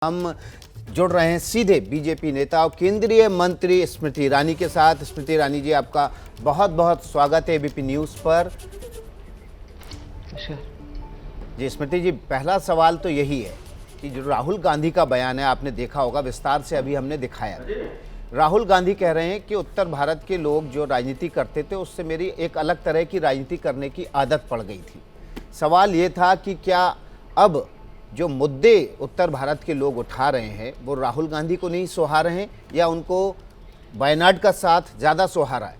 हम जुड़ रहे हैं सीधे बीजेपी नेता और केंद्रीय मंत्री स्मृति ईरानी के साथ। स्मृति ईरानी जी, आपका बहुत बहुत स्वागत है एबीपी न्यूज़ पर। जी स्मृति जी, पहला सवाल तो यही है कि जो राहुल गांधी का बयान है, आपने देखा होगा, विस्तार से अभी हमने दिखाया। राहुल गांधी कह रहे हैं कि उत्तर भारत के लोग जो राजनीति करते थे उससे मेरी एक अलग तरह की राजनीति करने की आदत पड़ गई थी। सवाल ये था कि क्या अब जो मुद्दे उत्तर भारत के लोग उठा रहे हैं वो राहुल गांधी को नहीं सुहा रहे हैं या उनको वायनाड का साथ ज़्यादा सुहा रहा है?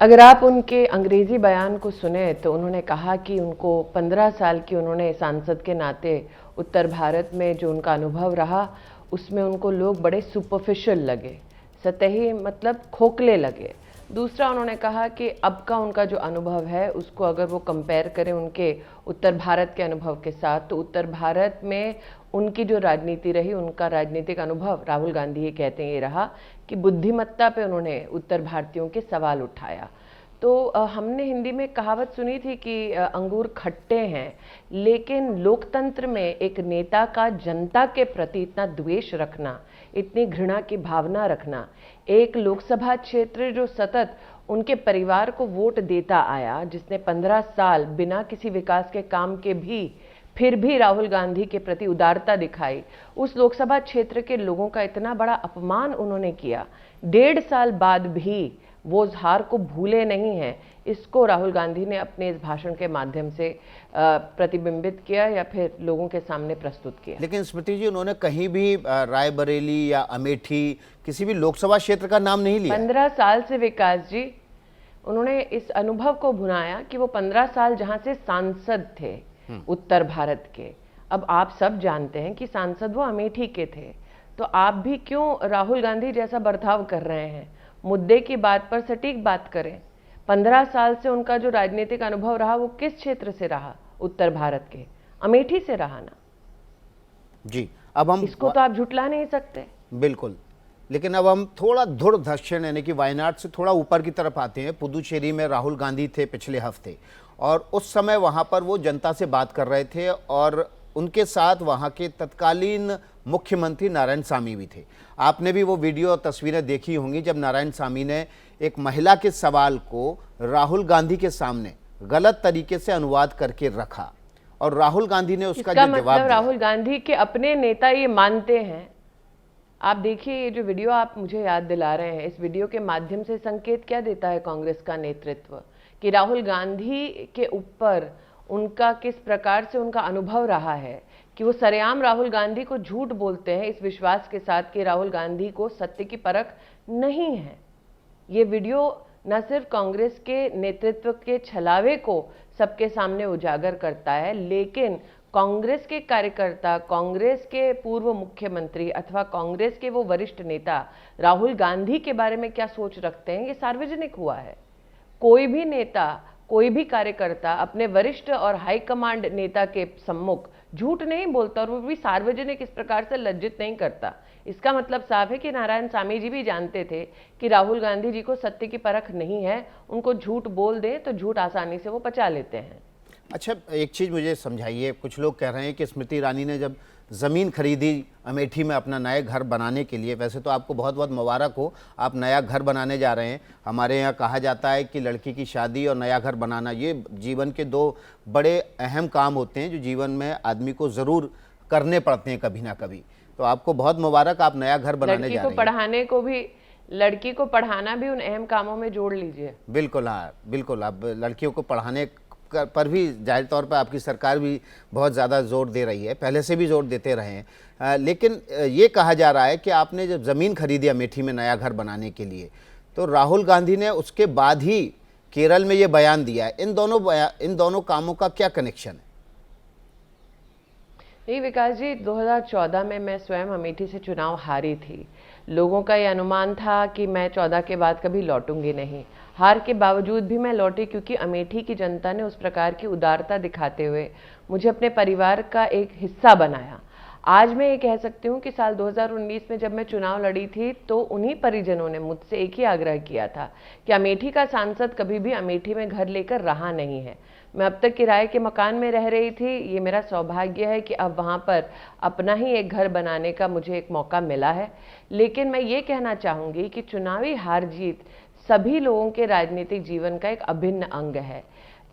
अगर आप उनके अंग्रेजी बयान को सुने तो उन्होंने कहा कि उनको 15 साल की उन्होंने सांसद के नाते उत्तर भारत में जो उनका अनुभव रहा उसमें उनको लोग बड़े सुपरफिशियल लगे, सतही मतलब खोखले लगे। दूसरा, उन्होंने कहा कि अब का उनका जो अनुभव है उसको अगर वो कंपेयर करें उनके उत्तर भारत के अनुभव के साथ, तो उत्तर भारत में उनकी जो राजनीति रही, उनका राजनीतिक अनुभव, राहुल गांधी ये कहते हैं, ये रहा कि बुद्धिमत्ता पे उन्होंने उत्तर भारतीयों के सवाल उठाया। तो हमने हिंदी में कहावत सुनी थी कि अंगूर खट्टे हैं, लेकिन लोकतंत्र में एक नेता का जनता के प्रति इतना द्वेष रखना, इतनी घृणा की भावना रखना, एक लोकसभा क्षेत्र जो सतत उनके परिवार को वोट देता आया, जिसने 15 साल बिना किसी विकास के काम के भी फिर भी राहुल गांधी के प्रति उदारता दिखाई, उस लोकसभा क्षेत्र के लोगों का इतना बड़ा अपमान उन्होंने किया, 1.5 साल बाद भी वो उस हार को भूले नहीं हैं। इसको राहुल गांधी ने अपने इस भाषण के माध्यम से प्रतिबिंबित किया या फिर लोगों के सामने प्रस्तुत किया। लेकिन स्मृति जी, उन्होंने कहीं भी रायबरेली या अमेठी किसी भी लोकसभा क्षेत्र का नाम नहीं लिया। 15 साल से विकास जी, उन्होंने इस अनुभव को भुनाया कि वो 15 साल जहां से सांसद थे उत्तर भारत के, अब आप सब जानते हैं कि सांसद वो अमेठी के थे, तो आप भी क्यों राहुल गांधी जैसा बर्ताव कर रहे हैं? मुद्दे की बात पर सटीक बात करें। 15 साल से उनका जो राजनीतिक अनुभव रहा वो किस क्षेत्र से रहा? उत्तर भारत के अमेठी से रहा ना जी। अब हम इसको तो आप झुटला नहीं सकते। बिल्कुल। लेकिन अब हम थोड़ा धुर दक्षिण यानी कि वायनाड से थोड़ा ऊपर की तरफ आते हैं। पुदुचेरी में राहुल गांधी थे पिछले हफ्ते, और उस समय वहां पर वो जनता से बात कर रहे थे और उनके साथ वहां के तत्कालीन मुख्यमंत्री नारायणसामी भी थे। आपने भी वो वीडियो और तस्वीरें देखी होंगी जब नारायणसामी ने एक महिला के सवाल को राहुल गांधी के सामने गलत तरीके से अनुवाद करके रखा और राहुल गांधी ने उसका जो जवाब दिया। राहुल गांधी के अपने नेता ये मानते हैं। आप देखिए, ये जो वीडियो आप मुझे याद दिला रहे हैं, इस वीडियो के माध्यम से संकेत क्या देता है कांग्रेस का नेतृत्व कि राहुल गांधी के ऊपर उनका किस प्रकार से उनका अनुभव रहा है कि वो सरेआम राहुल गांधी को झूठ बोलते हैं इस विश्वास के साथ कि राहुल गांधी को सत्य की परख नहीं है। ये वीडियो न सिर्फ कांग्रेस के नेतृत्व के छलावे को सबके सामने उजागर करता है, लेकिन कांग्रेस के कार्यकर्ता, कांग्रेस के पूर्व मुख्यमंत्री अथवा कांग्रेस के वो वरिष्ठ नेता राहुल गांधी के बारे में क्या सोच रखते हैं, ये सार्वजनिक हुआ है। कोई भी नेता, कोई भी कार्यकर्ता अपने वरिष्ठ और हाईकमांड नेता के सम्मुख झूठ नहीं बोलता, और वो भी सार्वजनिक इस प्रकार से लज्जित नहीं करता। इसका मतलब साफ है कि नारायणसामी जी भी जानते थे कि राहुल गांधी जी को सत्य की परख नहीं है, उनको झूठ बोल दें तो झूठ आसानी से वो पचा लेते हैं। अच्छा, एक चीज़ मुझे समझाइए। कुछ लोग कह रहे हैं कि स्मृति ईरानी ने जब ज़मीन खरीदी अमेठी में अपना नया घर बनाने के लिए, वैसे तो आपको बहुत बहुत मुबारक हो, आप नया घर बनाने जा रहे हैं। हमारे यहाँ कहा जाता है कि लड़की की शादी और नया घर बनाना ये जीवन के 2 बड़े अहम काम होते हैं जो जीवन में आदमी को ज़रूर करने पड़ते हैं कभी ना कभी। तो आपको बहुत मुबारक, आप नया घर बनाने जा रहे हैं। लड़की को पढ़ाना भी उन अहम कामों में जोड़ लीजिए। बिल्कुल, हाँ बिल्कुल। अब लड़कियों को पढ़ाने पर भी जाहिर तौर पर आपकी सरकार भी बहुत ज़्यादा जोर दे रही है, पहले से भी जोर देते रहे हैं। लेकिन ये कहा जा रहा है कि आपने जब ज़मीन खरीदी अमेठी में नया घर बनाने के लिए, तो राहुल गांधी ने उसके बाद ही केरल में ये बयान दिया है। इन दोनों कामों का क्या कनेक्शन है? नहीं विकास जी, 2014 में मैं स्वयं अमेठी से चुनाव हारी थी। लोगों का ये अनुमान था कि मैं 14 के बाद कभी लौटूंगी नहीं। हार के बावजूद भी मैं लौटी क्योंकि अमेठी की जनता ने उस प्रकार की उदारता दिखाते हुए मुझे अपने परिवार का एक हिस्सा बनाया। आज मैं ये कह सकती हूँ कि साल 2019 में जब मैं चुनाव लड़ी थी तो उन्हीं परिजनों ने मुझसे एक ही आग्रह किया था कि अमेठी का सांसद कभी भी अमेठी में घर लेकर रहा नहीं है। मैं अब तक किराए के मकान में रह रही थी। ये मेरा सौभाग्य है कि अब वहाँ पर अपना ही एक घर बनाने का मुझे एक मौका मिला है। लेकिन मैं ये कहना चाहूँगी कि चुनावी हार जीत सभी लोगों के राजनीतिक जीवन का एक अभिन्न अंग है।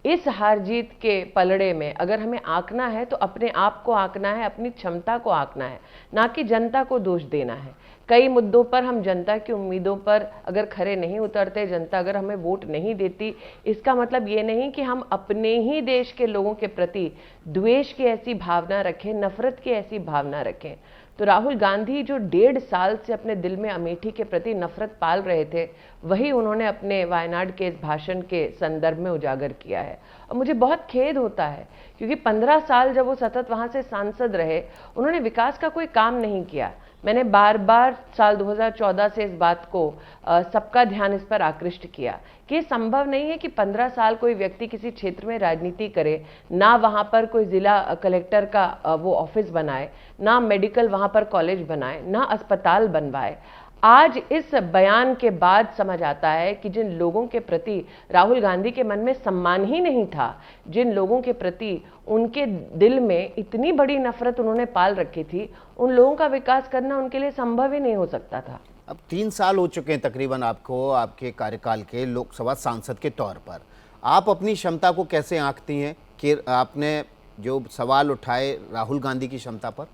इस हार जीत के पलड़े में अगर हमें आंकना है तो अपने आप को आंकना है, अपनी क्षमता को आंकना है, ना कि जनता को दोष देना है। कई मुद्दों पर हम जनता की उम्मीदों पर अगर खरे नहीं उतरते, जनता अगर हमें वोट नहीं देती, इसका मतलब ये नहीं कि हम अपने ही देश के लोगों के प्रति द्वेष की ऐसी भावना रखें, नफरत की ऐसी भावना रखें। तो राहुल गांधी जो 1.5 साल से अपने दिल में अमेठी के प्रति नफरत पाल रहे थे, वही उन्होंने अपने वायनाड के इस भाषण के संदर्भ में उजागर किया है। और मुझे बहुत खेद होता है क्योंकि 15 साल जब वो सतत वहाँ से सांसद रहे, उन्होंने विकास का कोई काम नहीं किया। मैंने बार बार साल 2014 से इस बात को सबका ध्यान इस पर आकृष्ट किया कि संभव नहीं है कि 15 साल कोई व्यक्ति किसी क्षेत्र में राजनीति करे, ना वहाँ पर कोई जिला कलेक्टर का वो ऑफिस बनाए, ना मेडिकल वहाँ पर कॉलेज बनाए, ना अस्पताल बनवाए। आज इस बयान के बाद समझ आता है कि जिन लोगों के प्रति राहुल गांधी के मन में सम्मान ही नहीं था, जिन लोगों के प्रति उनके दिल में इतनी बड़ी नफरत उन्होंने पाल रखी थी, उन लोगों का विकास करना उनके लिए संभव ही नहीं हो सकता था। अब 3 साल हो चुके हैं तकरीबन आपको, आपके कार्यकाल के लोकसभा सांसद के तौर पर। आप अपनी क्षमता को कैसे आंकती हैं कि आपने जो सवाल उठाए राहुल गांधी की क्षमता पर?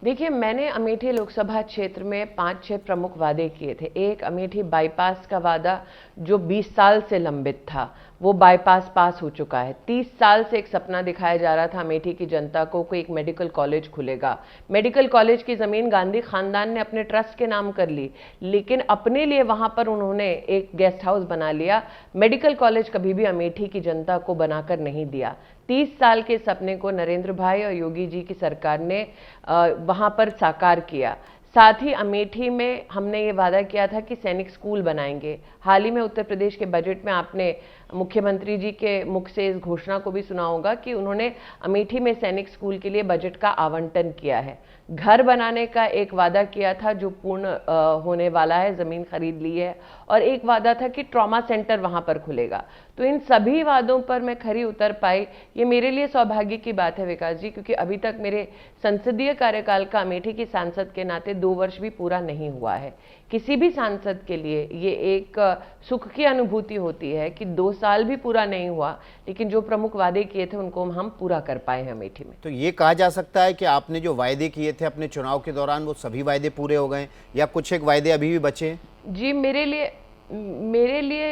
देखिए, मैंने अमेठी लोकसभा क्षेत्र में 5-6 प्रमुख वादे किए थे। एक अमेठी बाईपास का वादा जो 20 साल से लंबित था, वो बाईपास पास हो चुका है। 30 साल से एक सपना दिखाया जा रहा था अमेठी की जनता को कि एक मेडिकल कॉलेज खुलेगा। मेडिकल कॉलेज की ज़मीन गांधी खानदान ने अपने ट्रस्ट के नाम कर ली, लेकिन अपने लिए वहाँ पर उन्होंने एक गेस्ट हाउस बना लिया। मेडिकल कॉलेज कभी भी अमेठी की जनता को बनाकर नहीं दिया। 30 साल के सपने को नरेंद्र भाई और योगी जी की सरकार ने वहाँ पर साकार किया। साथ ही अमेठी में हमने ये वादा किया था कि सैनिक स्कूल बनाएंगे। हाल ही में उत्तर प्रदेश के बजट में आपने मुख्यमंत्री जी के मुख से इस घोषणा को भी सुना होगा कि उन्होंने अमेठी में सैनिक स्कूल के लिए बजट का आवंटन किया है। घर बनाने का एक वादा किया था जो पूर्ण होने वाला है, ज़मीन खरीद ली है। और एक वादा था कि ट्रॉमा सेंटर वहाँ पर खुलेगा। तो इन सभी वादों पर मैं खरी उतर पाई, ये मेरे लिए सौभाग्य की बात है विकास जी, क्योंकि अभी तक मेरे संसदीय कार्यकाल का अमेठी की सांसद के नाते 2 वर्ष भी पूरा नहीं हुआ है। किसी भी सांसद के लिए ये एक सुख की अनुभूति होती है कि 2 साल भी पूरा नहीं हुआ, लेकिन जो प्रमुख वादे किए थे उनको हम पूरा कर पाए हैं अमेठी में। तो ये कहा जा सकता है कि आपने जो वायदे किए थे अपने चुनाव के दौरान, वो सभी वायदे पूरे हो गए या कुछ एक वायदे अभी भी बचे हैं? जी, मेरे लिए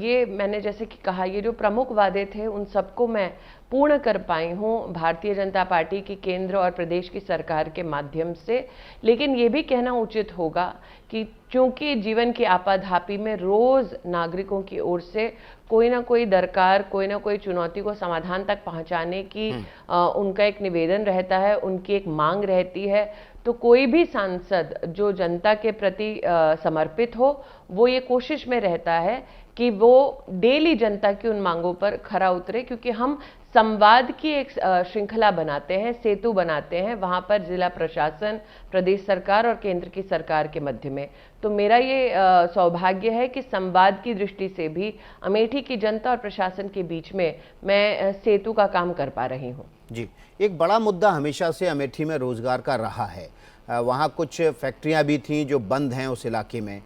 ये मैंने जैसे कि कहा, ये जो प्रमुख वादे थे उन सबको मैं पूर्ण कर पाई हूँ भारतीय जनता पार्टी की केंद्र और प्रदेश की सरकार के माध्यम से। लेकिन ये भी कहना उचित होगा कि चूंकि जीवन की आपाधापी में रोज नागरिकों की ओर से कोई ना कोई दरकार, कोई ना कोई चुनौती को समाधान तक पहुंचाने की उनका एक निवेदन रहता है, उनकी एक मांग रहती है। तो कोई भी सांसद जो जनता के प्रति समर्पित हो, वो ये कोशिश में रहता है कि वो डेली जनता की उन मांगों पर खरा उतरे, क्योंकि हम संवाद की एक श्रृंखला बनाते हैं, सेतु बनाते हैं वहाँ पर जिला प्रशासन, प्रदेश सरकार और केंद्र की सरकार के मध्य में। तो मेरा ये सौभाग्य है कि संवाद की दृष्टि से भी अमेठी की जनता और प्रशासन के बीच में मैं सेतु का काम कर पा रही हूँ। जी, एक बड़ा मुद्दा हमेशा से अमेठी में रोजगार का रहा है। वहाँ कुछ फैक्ट्रियाँ भी थीं जो बंद हैं उस इलाके में।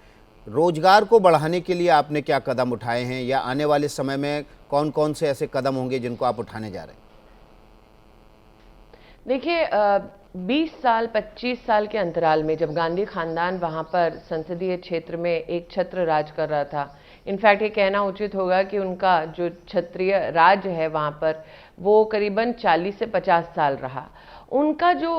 रोजगार को बढ़ाने के लिए आपने क्या कदम उठाए हैं या आने वाले समय में कौन कौन से ऐसे कदम होंगे जिनको आप उठाने जा रहे हैं? देखिए, 20 साल 25 साल के अंतराल में जब गांधी खानदान वहाँ पर संसदीय क्षेत्र में एक छत्र राज कर रहा था, इनफैक्ट ये कहना उचित होगा कि उनका जो क्षत्रिय राज है वहाँ पर वो करीबन 40 से 50 साल रहा। उनका जो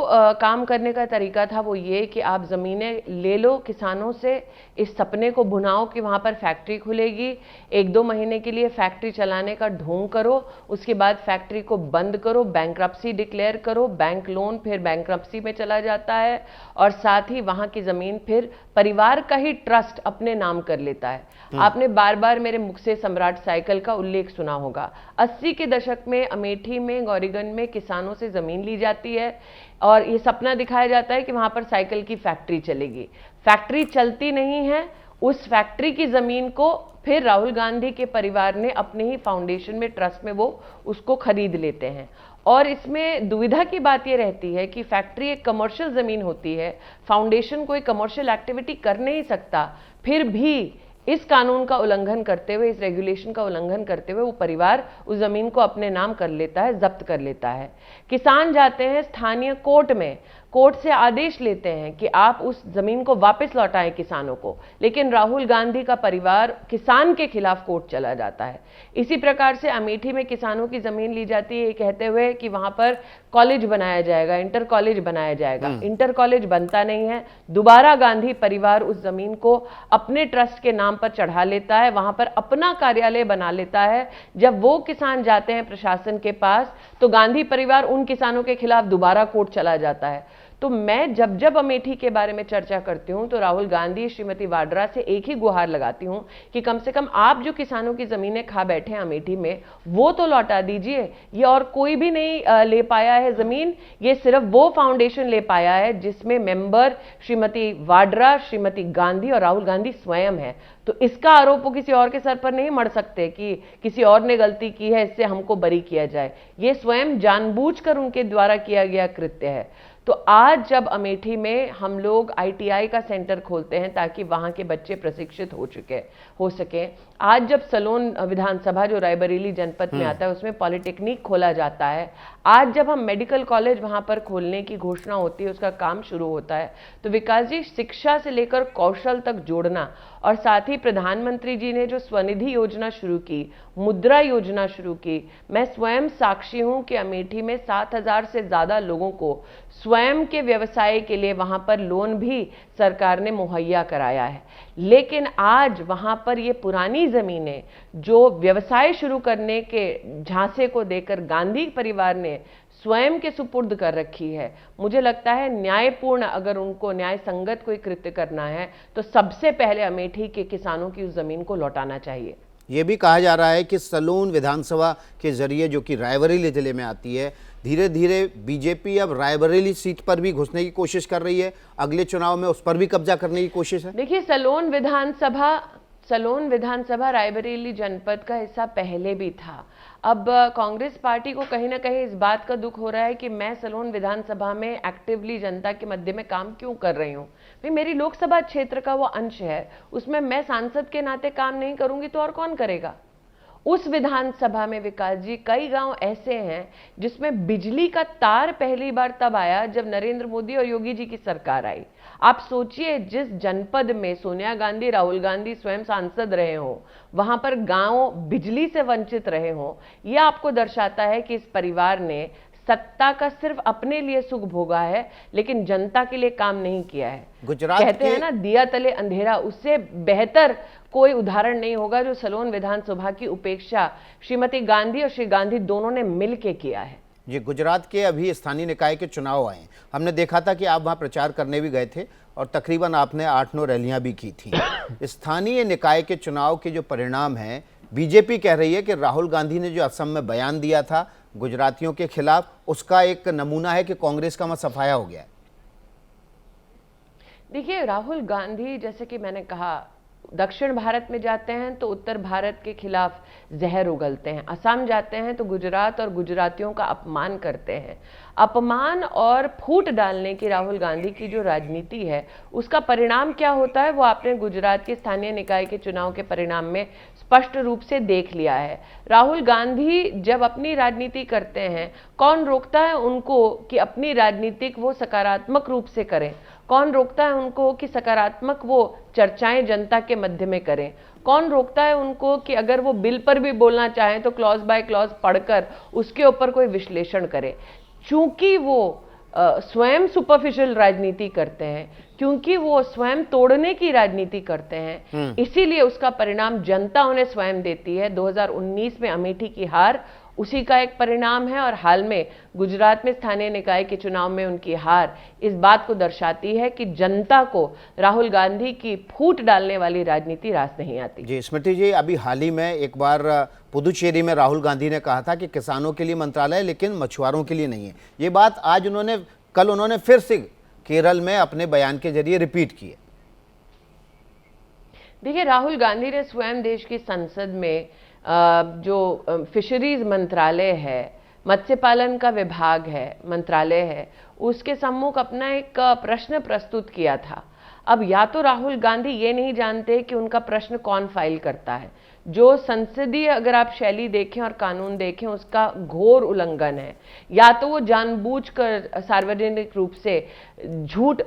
काम करने का तरीका था वो ये कि आप ज़मीनें ले लो किसानों से, इस सपने को भुनाओ कि वहाँ पर फैक्ट्री खुलेगी, 1-2 महीने के लिए फैक्ट्री चलाने का ढोंग करो, उसके बाद फैक्ट्री को बंद करो, बैंक्रप्सी डिक्लेयर करो, बैंक लोन फिर बैंक्रप्सी में चला जाता है और साथ ही वहाँ की ज़मीन फिर परिवार का ही ट्रस्ट अपने नाम कर लेता है। आपने बार बार मेरे मुख से सम्राट साइकिल का उल्लेख सुना होगा। 80 के दशक में अमेठी में, गौरीगंज में किसानों से ज़मीन ली जाती है और ये सपना दिखाया जाता है कि वहाँ पर साइकिल की फैक्ट्री चलेगी। फैक्ट्री चलती नहीं है। उस फैक्ट्री की ज़मीन को फिर राहुल गांधी के परिवार ने अपने ही फाउंडेशन में, ट्रस्ट में वो उसको खरीद लेते हैं। और इसमें दुविधा की बात ये रहती है कि फैक्ट्री एक कमर्शियल ज़मीन होती है, फाउंडेशन कोई कमर्शियल एक्टिविटी कर नहीं सकता, फिर भी इस कानून का उल्लंघन करते हुए, इस रेगुलेशन का उल्लंघन करते हुए वो परिवार उस ज़मीन को अपने नाम कर लेता है, जब्त कर लेता है। किसान जाते हैं स्थानीय कोर्ट में, कोर्ट से आदेश लेते हैं कि आप उस ज़मीन को वापस लौटाएं किसानों को, लेकिन राहुल गांधी का परिवार किसान के खिलाफ कोर्ट चला जाता है। इसी प्रकार से अमेठी में किसानों की ज़मीन ली जाती है ये कहते हुए कि वहाँ पर कॉलेज बनाया जाएगा, इंटर कॉलेज बनाया जाएगा। इंटर कॉलेज बनता नहीं है। दोबारा गांधी परिवार उस ज़मीन को अपने ट्रस्ट के नाम पर चढ़ा लेता है, वहाँ पर अपना कार्यालय बना लेता है। जब वो किसान जाते हैं प्रशासन के पास तो गांधी परिवार उन किसानों के खिलाफ दोबारा कोर्ट चला जाता है। तो मैं जब अमेठी के बारे में चर्चा करती हूं तो राहुल गांधी, श्रीमती वाड्रा से एक ही गुहार लगाती हूं कि कम से कम आप जो किसानों की जमीनें खा बैठे हैं अमेठी में, वो तो लौटा दीजिए। ये और कोई भी नहीं ले पाया है जमीन, ये सिर्फ वो फाउंडेशन ले पाया है जिसमें मेंबर श्रीमती वाड्रा, श्रीमती गांधी और राहुल गांधी स्वयं है। तो इसका आरोप वो किसी और के सर पर नहीं मढ़ सकते कि किसी और ने गलती की है, इससे हमको बरी किया जाए। ये स्वयं जानबूझकर उनके द्वारा किया गया कृत्य है। तो आज जब अमेठी में हम लोग ITI का सेंटर खोलते हैं ताकि वहाँ के बच्चे प्रशिक्षित हो सकें, आज जब सलोन विधानसभा जो रायबरेली जनपद में आता है उसमें पॉलिटेक्निक खोला जाता है, आज जब हम मेडिकल कॉलेज वहाँ पर खोलने की घोषणा होती है, उसका काम शुरू होता है, तो विकास जी शिक्षा से लेकर कौशल तक जोड़ना, और साथ ही प्रधानमंत्री जी ने जो स्वनिधि योजना शुरू की, मुद्रा योजना शुरू की, मैं स्वयं साक्षी हूं कि अमेठी में 7,000 से ज़्यादा लोगों को स्वयं के व्यवसाय के लिए वहां पर लोन भी सरकार ने मुहैया कराया है। लेकिन आज वहां पर ये पुरानी ज़मीनें जो व्यवसाय शुरू करने के झांसे को देकर गांधी परिवार ने स्वयं के सुपुर्द कर रखी है, मुझे लगता है न्यायपूर्ण, अगर उनको न्याय संगत कोई कृत्य करना है तो सबसे पहले अमेठी के किसानों की उस जमीन को लौटाना चाहिए। ये भी कहा जा रहा है कि सलून विधानसभा के जरिए, जो कि रायबरेली जिले में आती है, धीरे धीरे बीजेपी अब रायबरेली सीट पर भी घुसने की कोशिश कर रही है, अगले चुनाव में उस पर भी कब्जा करने की कोशिश है। देखिए, सलोन विधानसभा रायबरेली जनपद का हिस्सा पहले भी था। अब कांग्रेस पार्टी को कहीं ना कहीं इस बात का दुख हो रहा है कि मैं सलोन विधानसभा में एक्टिवली जनता के मध्य में काम क्यों कर रही हूँ। भाई, मेरी लोकसभा क्षेत्र का वो अंश है, उसमें मैं सांसद के नाते काम नहीं करूंगी तो और कौन करेगा। उस विधानसभा में विकास जी कई गांव ऐसे हैं जिसमें बिजली का तार पहली बार तब आया जब नरेंद्र मोदी और योगी जी की सरकार आई। आप सोचिए, जिस जनपद में सोनिया गांधी, राहुल गांधी स्वयं सांसद रहे हों, वहां पर गांव बिजली से वंचित रहे हों, यह आपको दर्शाता है कि इस परिवार ने सत्ता का सिर्फ अपने लिए सुख भोगा है, लेकिन जनता के लिए काम नहीं किया है। गुजरात कहते हैं ना, दिया तले अंधेरा, उससे बेहतर कोई उदाहरण नहीं होगा जो सलोन विधानसभा की उपेक्षा श्रीमती गांधी और श्री गांधी दोनों ने मिलकर किया है। जी, गुजरात के अभी स्थानीय निकाय के चुनाव आए, हमने देखा था कि आप वहां प्रचार करने भी गए थे और तकरीबन आपने 8-9 रैलियां भी की थी। स्थानीय निकाय के चुनाव के जो परिणाम हैं, बीजेपी कह रही है कि राहुल गांधी ने जो असम में बयान दिया था गुजरातियों के खिलाफ, उसका एक नमूना है कि कांग्रेस का मत सफाया हो गया है। देखिए, राहुल गांधी, जैसे कि मैंने कहा, दक्षिण भारत में जाते हैं तो उत्तर भारत के खिलाफ जहर उगलते हैं, असम जाते हैं तो गुजरात और गुजरातियों का अपमान करते हैं। अपमान और फूट डालने की राहुल गांधी की जो राजनीति है, उसका परिणाम क्या होता है वो आपने गुजरात के स्थानीय निकाय के चुनाव के परिणाम में स्पष्ट रूप से देख लिया है। राहुल गांधी जब अपनी राजनीति करते हैं, कौन रोकता है उनको कि अपनी राजनीतिक वो सकारात्मक रूप से करें? कौन रोकता है उनको कि सकारात्मक वो चर्चाएं जनता के मध्य में करें? कौन रोकता है उनको कि अगर वो बिल पर भी बोलना चाहें तो क्लॉज बाय क्लॉज पढ़कर उसके ऊपर कोई विश्लेषण करें? चूंकि वो स्वयं सुपरफिशियल राजनीति करते हैं, क्योंकि वो स्वयं तोड़ने की राजनीति करते हैं, इसीलिए उसका परिणाम जनता उन्हें स्वयं देती है। 2019 में अमेठी की हार उसी का एक परिणाम है। और हाल में गुजरात में स्थानीय निकाय के चुनाव में उनकी हार इस बात को दर्शाती है कि जनता को राहुल गांधी की फूट डालने वाली राजनीति रास नहीं आती। जी स्मृति जी, अभी हाल ही में एक बार पुदुचेरी में राहुल गांधी ने कहा था कि किसानों के लिए मंत्रालय लेकिन मछुआरों के लिए नहीं है। ये बात आज कल उन्होंने फिर से केरल में अपने बयान के जरिए रिपीट की है। देखिए, राहुल गांधी ने स्वयं देश की संसद में जो फिशरीज मंत्रालय है, मत्स्य पालन का विभाग है, मंत्रालय है, उसके सम्मुख अपना एक प्रश्न प्रस्तुत किया था। अब या तो राहुल गांधी ये नहीं जानते कि उनका प्रश्न कौन फाइल करता है, जो संसदीय अगर आप शैली देखें और कानून देखें उसका घोर उल्लंघन है, या तो वो जानबूझकर सार्वजनिक रूप से झूठ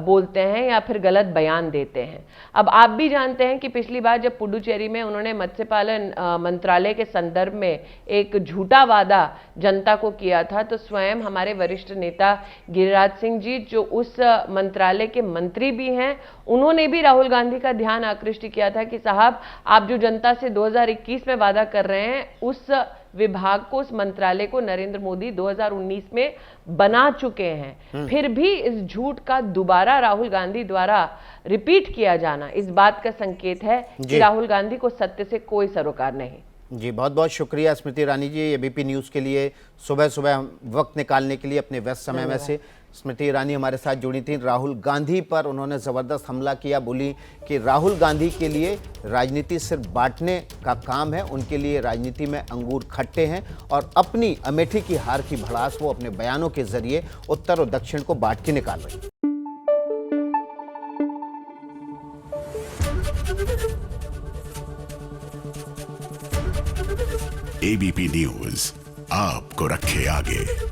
बोलते हैं या फिर गलत बयान देते हैं। अब आप भी जानते हैं कि पिछली बार जब पुडुचेरी में उन्होंने मत्स्य पालन मंत्रालय के संदर्भ में एक झूठा वादा जनता को किया था, तो स्वयं हमारे वरिष्ठ नेता गिरिराज सिंह जी, जो उस मंत्रालय के मंत्री भी हैं, उन्होंने भी राहुल गांधी का ध्यान आकृष्ट किया था कि साहब, आप जो जनता से 2021 में वादा कर रहे हैं, उस विभाग को, उस मंत्रालय को नरेंद्र मोदी 2019 में बना चुके हैं। फिर भी इस झूठ का दोबारा राहुल गांधी द्वारा रिपीट किया जाना इस बात का संकेत है कि राहुल गांधी को सत्य से कोई सरोकार नहीं। जी बहुत बहुत शुक्रिया स्मृति ईरानी जी, एबीपी न्यूज़ के लिए सुबह सुबह वक्त निकालने के लिए अपने व्यस्त समय में से। स्मृति ईरानी हमारे साथ जुड़ी थी। राहुल गांधी पर उन्होंने ज़बरदस्त हमला किया, बोली कि राहुल गांधी के लिए राजनीति सिर्फ बांटने का काम है, उनके लिए राजनीति में अंगूर खट्टे हैं और अपनी अमेठी की हार की भड़ास वो अपने बयानों के जरिए उत्तर और दक्षिण को बांट के निकाल रही है। एबीपी न्यूज़ आपको रखे आगे।